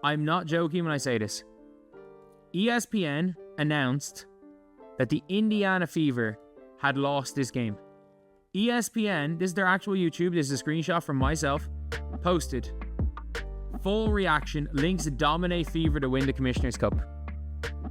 I'm not joking when I say this. ESPN announced that the Indiana Fever had lost this game. ESPN, this is their actual YouTube, this is a screenshot from myself, posted, full reaction, Lynx dominate Fever to win the Commissioner's Cup.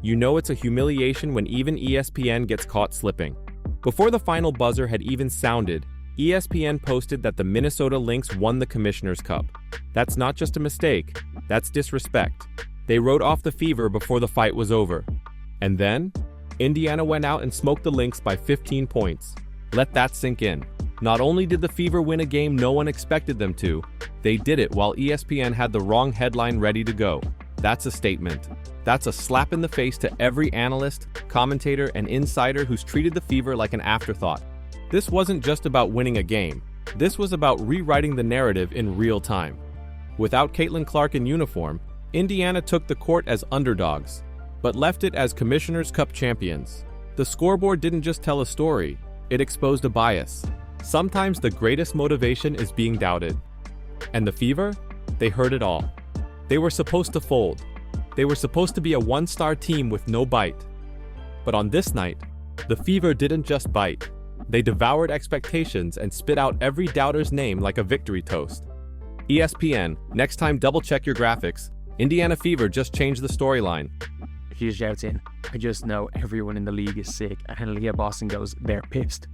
You know it's a humiliation when even ESPN gets caught slipping. Before the final buzzer had even sounded, ESPN posted that the Minnesota Lynx won the Commissioner's Cup. That's not just a mistake, that's disrespect. They wrote off the Fever before the fight was over. And then, Indiana went out and smoked the Lynx by 15 points. Let that sink in. Not only did the Fever win a game no one expected them to, they did it while ESPN had the wrong headline ready to go. That's a statement. That's a slap in the face to every analyst, commentator, and insider who's treated the Fever like an afterthought. This wasn't just about winning a game. This was about rewriting the narrative in real time. Without Caitlin Clark in uniform, Indiana took the court as underdogs, but left it as Commissioner's Cup champions. The scoreboard didn't just tell a story, it exposed a bias. Sometimes the greatest motivation is being doubted. And the Fever? They heard it all. They were supposed to fold. They were supposed to be a one-star team with no bite. But on this night, the Fever didn't just bite. They devoured expectations and spit out every doubter's name like a victory toast. ESPN, next time double-check your graphics. Indiana Fever just changed the storyline. She shouts in, I just know everyone in the league is sick. And Leah Boston goes, they're pissed.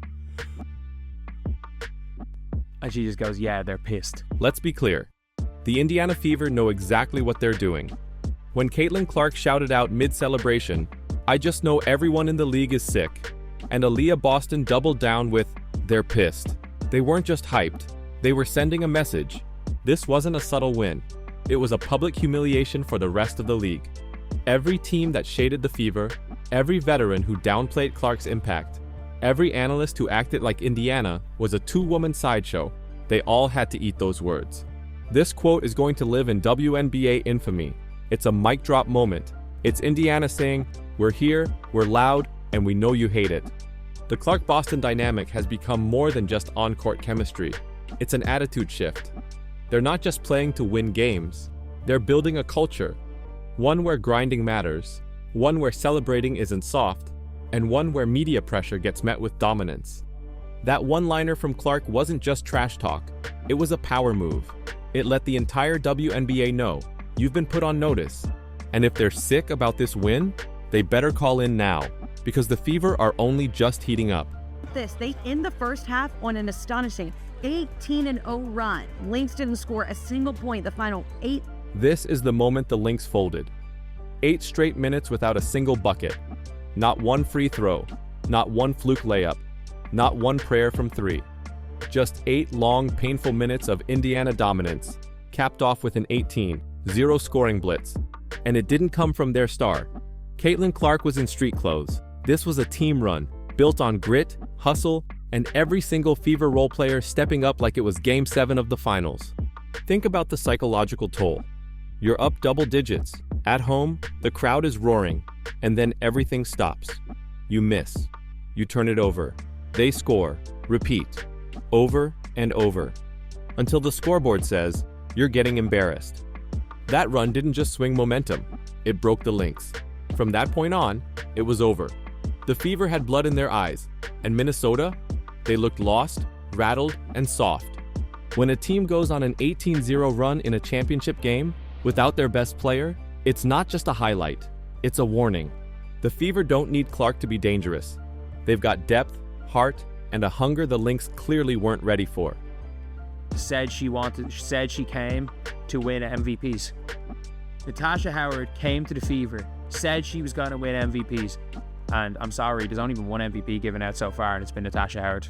And she just goes, yeah, they're pissed. Let's be clear. The Indiana Fever know exactly what they're doing. When Caitlin Clark shouted out mid-celebration, I just know everyone in the league is sick, and Aaliyah Boston doubled down with, they're pissed. They weren't just hyped. They were sending a message. This wasn't a subtle win. It was a public humiliation for the rest of the league. Every team that shaded the Fever, every veteran who downplayed Clark's impact, every analyst who acted like Indiana was a two-woman sideshow. They all had to eat those words. This quote is going to live in WNBA infamy. It's a mic drop moment. It's Indiana saying, we're here, we're loud, and we know you hate it. The Clark-Boston dynamic has become more than just on-court chemistry. It's an attitude shift. They're not just playing to win games. They're building a culture. One where grinding matters, one where celebrating isn't soft, and one where media pressure gets met with dominance. That one-liner from Clark wasn't just trash talk. It was a power move. It let the entire WNBA know, you've been put on notice. And if they're sick about this win, they better call in now, because the Fever are only just heating up. They end the first half on an astonishing 18-0 run. Lynx didn't score a single point the final 8. This is the moment the Lynx folded. 8 straight minutes without a single bucket. Not one free throw. Not one fluke layup. Not one prayer from 3. Just 8 long, painful minutes of Indiana dominance, capped off with an 18-0 scoring blitz. And it didn't come from their star. Caitlin Clark was in street clothes. This was a team run, built on grit, hustle, and every single Fever role player stepping up like it was Game 7 of the finals. Think about the psychological toll. You're up double digits. At home, the crowd is roaring, and then everything stops. You miss. You turn it over. They score. Repeat. Over and over. Until the scoreboard says, you're getting embarrassed. That run didn't just swing momentum. It broke the Lynx. From that point on, it was over. The Fever had blood in their eyes, and Minnesota, they looked lost, rattled, and soft. When a team goes on an 18-0 run in a championship game, without their best player, it's not just a highlight, it's a warning. The Fever don't need Clark to be dangerous. They've got depth, heart, and a hunger the Lynx clearly weren't ready for. Said she came to win MVPs. Natasha Howard came to the Fever, said she was going to win MVPs. And I'm sorry, there's only been one MVP given out so far, and it's been Natasha Howard.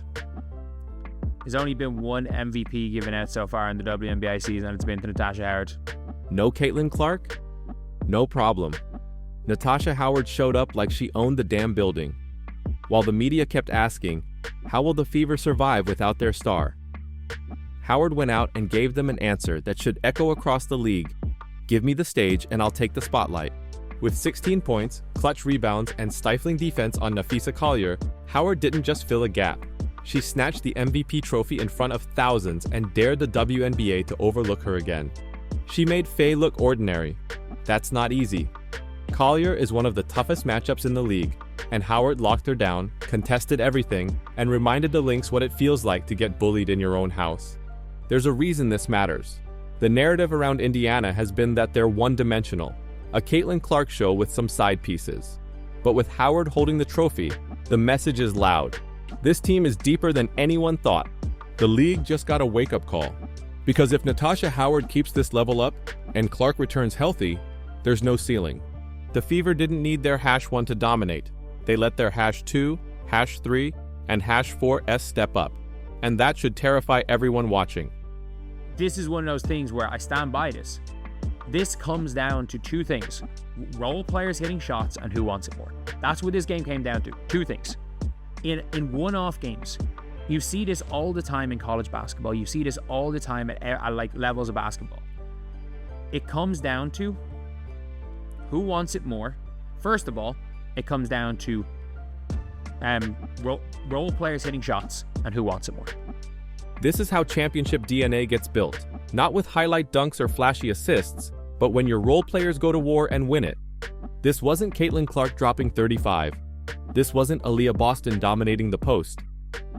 There's only been one MVP given out so far in the WNBA season, and it's been to Natasha Howard. No Caitlin Clark? No problem. Natasha Howard showed up like she owned the damn building. While the media kept asking, how will the Fever survive without their star? Howard went out and gave them an answer that should echo across the league. Give me the stage and I'll take the spotlight. With 16 points, clutch rebounds, and stifling defense on Napheesa Collier, Howard didn't just fill a gap. She snatched the MVP trophy in front of thousands and dared the WNBA to overlook her again. She made Faye look ordinary, That's not easy. Collier is one of the toughest matchups in the league, and Howard locked her down, contested everything, and reminded the Lynx what it feels like to get bullied in your own house. There's a reason this matters. The narrative around Indiana has been that they're one-dimensional, a Caitlin Clark show with some side pieces. But with Howard holding the trophy, the message is loud. This team is deeper than anyone thought. The league just got a wake-up call. Because if Natasha Howard keeps this level up, and Clark returns healthy, there's no ceiling. The Fever didn't need their #1 to dominate. They let their #2, #3, and #4S step up. And that should terrify everyone watching. This is one of those things where I stand by this. This comes down to two things. Role players hitting shots and who wants it more. That's what this game came down to. Two things. In one-off games, you see this all the time in college basketball. You see this all the time at like levels of basketball. It comes down to who wants it more. First of all, it comes down to role players hitting shots and who wants it more. This is how championship DNA gets built, not with highlight dunks or flashy assists, but when your role players go to war and win it. This wasn't Caitlin Clark dropping 35. This wasn't Aaliyah Boston dominating the post.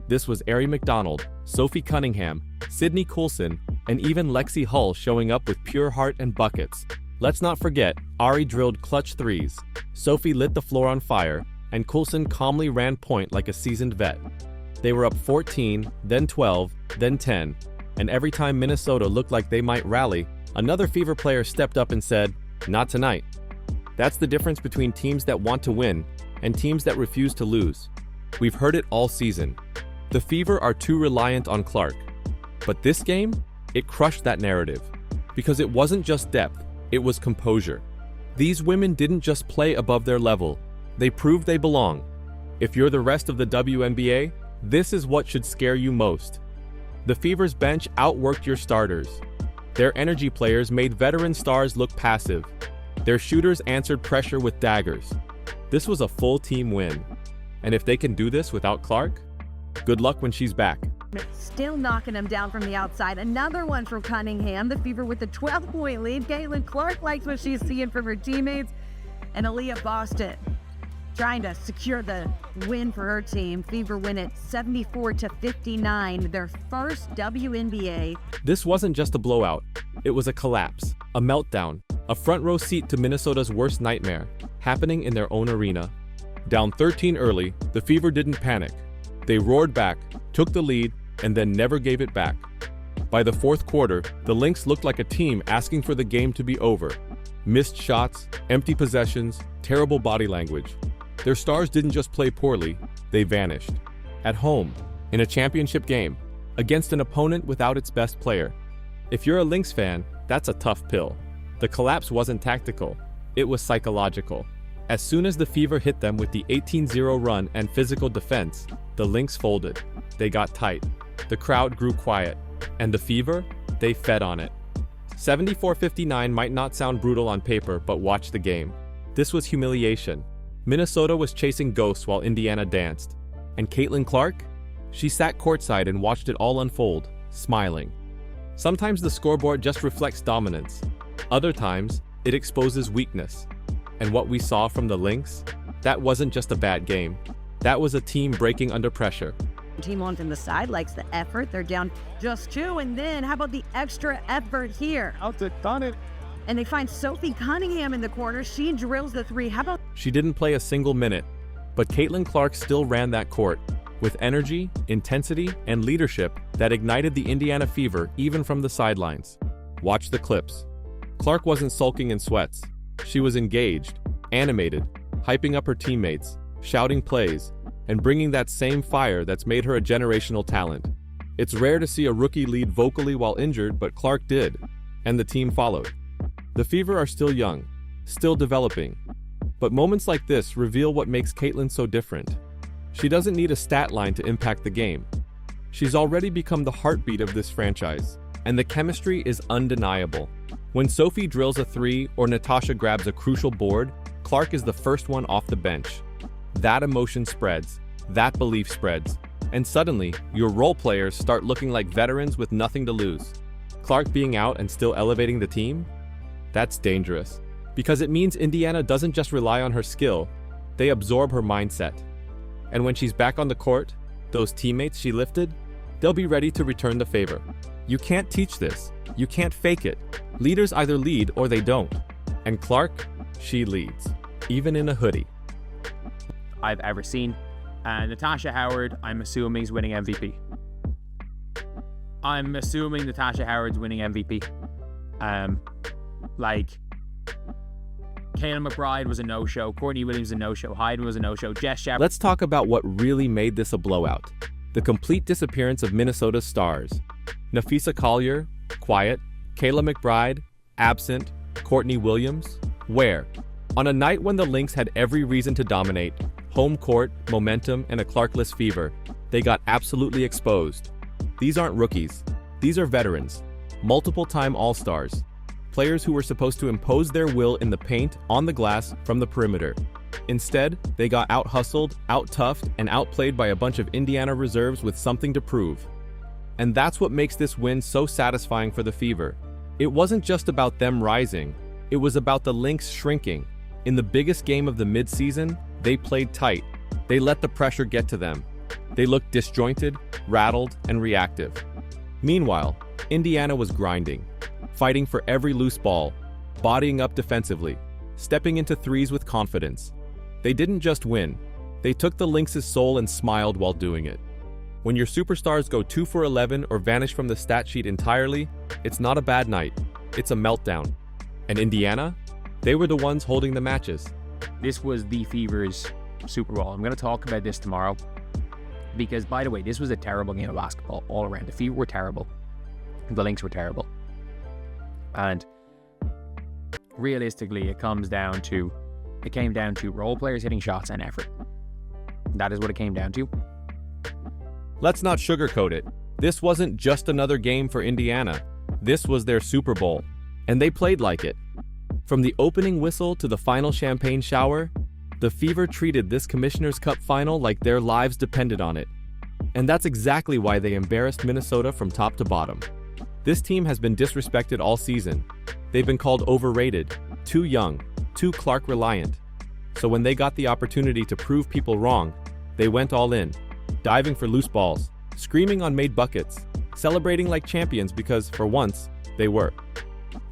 This was Ari McDonald, Sophie Cunningham, Sydney Coulson, and even Lexi Hull showing up with pure heart and buckets. Let's not forget, Ari drilled clutch threes, Sophie lit the floor on fire, and Coulson calmly ran point like a seasoned vet. They were up 14, then 12, then 10, and every time Minnesota looked like they might rally, another Fever player stepped up and said, "Not tonight." That's the difference between teams that want to win and teams that refuse to lose. We've heard it all season. The Fever are too reliant on Clark. But this game, it crushed that narrative. Because it wasn't just depth, it was composure. These women didn't just play above their level, they proved they belong. If you're the rest of the WNBA, this is what should scare you most. The Fever's bench outworked your starters. Their energy players made veteran stars look passive. Their shooters answered pressure with daggers. This was a full team win. And if they can do this without Clark, good luck when she's back. Still knocking them down from the outside. Another one from Cunningham. The Fever with a 12-point lead. Caitlin Clark likes what she's seeing from her teammates. And Aaliyah Boston trying to secure the win for her team. Fever win it 74-59, their first WNBA. This wasn't just a blowout. It was a collapse, a meltdown, a front row seat to Minnesota's worst nightmare, happening in their own arena. Down 13 early, the Fever didn't panic. They roared back, took the lead, and then never gave it back. By the fourth quarter, the Lynx looked like a team asking for the game to be over. Missed shots, empty possessions, terrible body language. Their stars didn't just play poorly, they vanished. At home, in a championship game, against an opponent without its best player. If you're a Lynx fan, that's a tough pill. The collapse wasn't tactical, it was psychological. As soon as the Fever hit them with the 18-0 run and physical defense, the Lynx folded. They got tight. The crowd grew quiet. And the Fever, they fed on it. 74-59 might not sound brutal on paper, but watch the game. This was humiliation. Minnesota was chasing ghosts while Indiana danced. And Caitlin Clark? She sat courtside and watched it all unfold, smiling. Sometimes the scoreboard just reflects dominance. Other times, it exposes weakness. And what we saw from the Lynx, that wasn't just a bad game. That was a team breaking under pressure. Team on from the side likes the effort. They're down just 2, and then how about the extra effort here? Out to done it. And they find Sophie Cunningham in the corner. She drills the 3. How about... She didn't play a single minute, but Caitlin Clark still ran that court with energy, intensity, and leadership that ignited the Indiana Fever even from the sidelines. Watch the clips. Clark wasn't sulking in sweats. She was engaged, animated, hyping up her teammates, shouting plays, and bringing that same fire that's made her a generational talent. It's rare to see a rookie lead vocally while injured, but Clark did, and the team followed. The Fever are still young, still developing, but moments like this reveal what makes Caitlin so different. She doesn't need a stat line to impact the game. She's already become the heartbeat of this franchise, and the chemistry is undeniable. When Sophie drills a 3 or Natasha grabs a crucial board, Clark is the first one off the bench. That emotion spreads, that belief spreads, and suddenly, your role players start looking like veterans with nothing to lose. Clark being out and still elevating the team? That's dangerous. Because it means Indiana doesn't just rely on her skill, they absorb her mindset. And when she's back on the court, those teammates she lifted, they'll be ready to return the favor. You can't teach this. You can't fake it. Leaders either lead or they don't. And Clark, she leads, even in a hoodie. I've ever seen. Natasha Howard, I'm assuming, is winning MVP. I'm assuming Natasha Howard's winning MVP. Kayla McBride was a no-show. Courtney Williams a no-show. Hayden was a no-show. Jess Shepard. Let's talk about what really made this a blowout. The complete disappearance of Minnesota's stars. Nafisa Collier, quiet. Kayla McBride, absent. Courtney Williams, where? On a night when the Lynx had every reason to dominate, home court, momentum, and a Clarkless fever, they got absolutely exposed. These aren't rookies. These are veterans. Multiple-time All-Stars. Players who were supposed to impose their will in the paint, on the glass, from the perimeter. Instead, they got out-hustled, out-toughed, and outplayed by a bunch of Indiana reserves with something to prove. And that's what makes this win so satisfying for the Fever. It wasn't just about them rising. It was about the Lynx shrinking. In the biggest game of the midseason, they played tight. They let the pressure get to them. They looked disjointed, rattled, and reactive. Meanwhile, Indiana was grinding, fighting for every loose ball, bodying up defensively, stepping into threes with confidence. They didn't just win. They took the Lynx's soul and smiled while doing it. When your superstars go 2 for 11 or vanish from the stat sheet entirely, it's not a bad night. It's a meltdown. And Indiana? They were the ones holding the matches. This was the Fever's Super Bowl. I'm going to talk about this tomorrow. Because, by the way, this was a terrible game of basketball all around. The Fever were terrible. The Lynx were terrible. And realistically, it came down to role players hitting shots and effort. That is what it came down to. Let's not sugarcoat it. This wasn't just another game for Indiana. This was their Super Bowl. And they played like it. From the opening whistle to the final champagne shower, the Fever treated this Commissioner's Cup final like their lives depended on it. And that's exactly why they embarrassed Minnesota from top to bottom. This team has been disrespected all season. They've been called overrated, too young, too Clark reliant. So when they got the opportunity to prove people wrong, they went all in, diving for loose balls, screaming on made buckets, celebrating like champions because, for once, they were.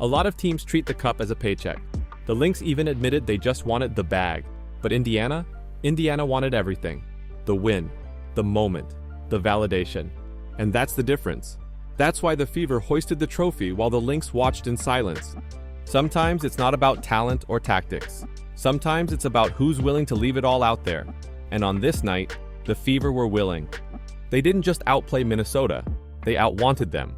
A lot of teams treat the cup as a paycheck. The Lynx even admitted they just wanted the bag. But Indiana wanted everything. The win, the moment, the validation. And that's the difference. That's why the Fever hoisted the trophy while the Lynx watched in silence. Sometimes it's not about talent or tactics. Sometimes it's about who's willing to leave it all out there. And on this night, the Fever were willing. They didn't just outplay Minnesota, they outwanted them.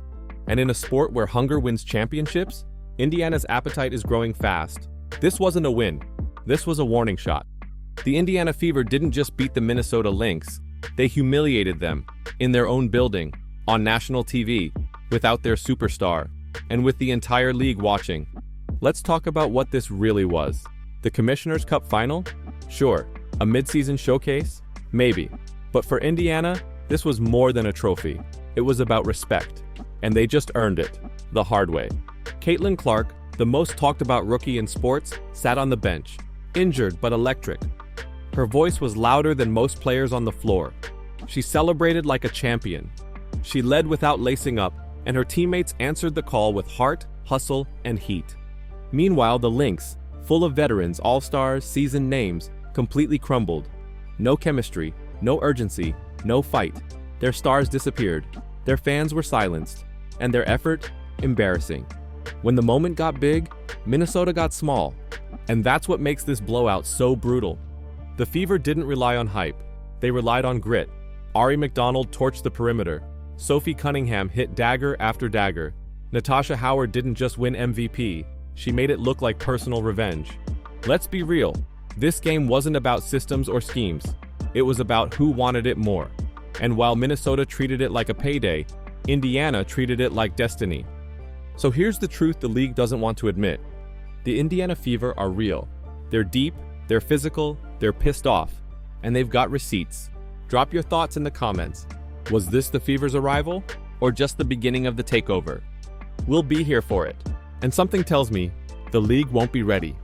And in a sport where hunger wins championships, Indiana's appetite is growing fast. This wasn't a win. This was a warning shot. The Indiana Fever didn't just beat the Minnesota Lynx. They humiliated them, in their own building, on national TV, without their superstar, and with the entire league watching. Let's talk about what this really was. The Commissioner's Cup final? Sure. A midseason showcase? Maybe. But for Indiana, this was more than a trophy. It was about respect. And they just earned it, the hard way. Caitlin Clark, the most talked about rookie in sports, sat on the bench, injured but electric. Her voice was louder than most players on the floor. She celebrated like a champion. She led without lacing up, and her teammates answered the call with heart, hustle, and heat. Meanwhile, the Lynx, full of veterans, all-stars, seasoned names, completely crumbled. No chemistry, no urgency, no fight. Their stars disappeared. Their fans were silenced. And their effort, embarrassing. When the moment got big, Minnesota got small. And that's what makes this blowout so brutal. The Fever didn't rely on hype. They relied on grit. Ari McDonald torched the perimeter. Sophie Cunningham hit dagger after dagger. Natasha Howard didn't just win MVP. She made it look like personal revenge. Let's be real. This game wasn't about systems or schemes. It was about who wanted it more. And while Minnesota treated it like a payday, Indiana treated it like destiny. So here's the truth the league doesn't want to admit. The Indiana Fever are real. They're deep, they're physical, they're pissed off, and they've got receipts. Drop your thoughts in the comments. Was this the Fever's arrival, or just the beginning of the takeover? We'll be here for it. And something tells me the league won't be ready.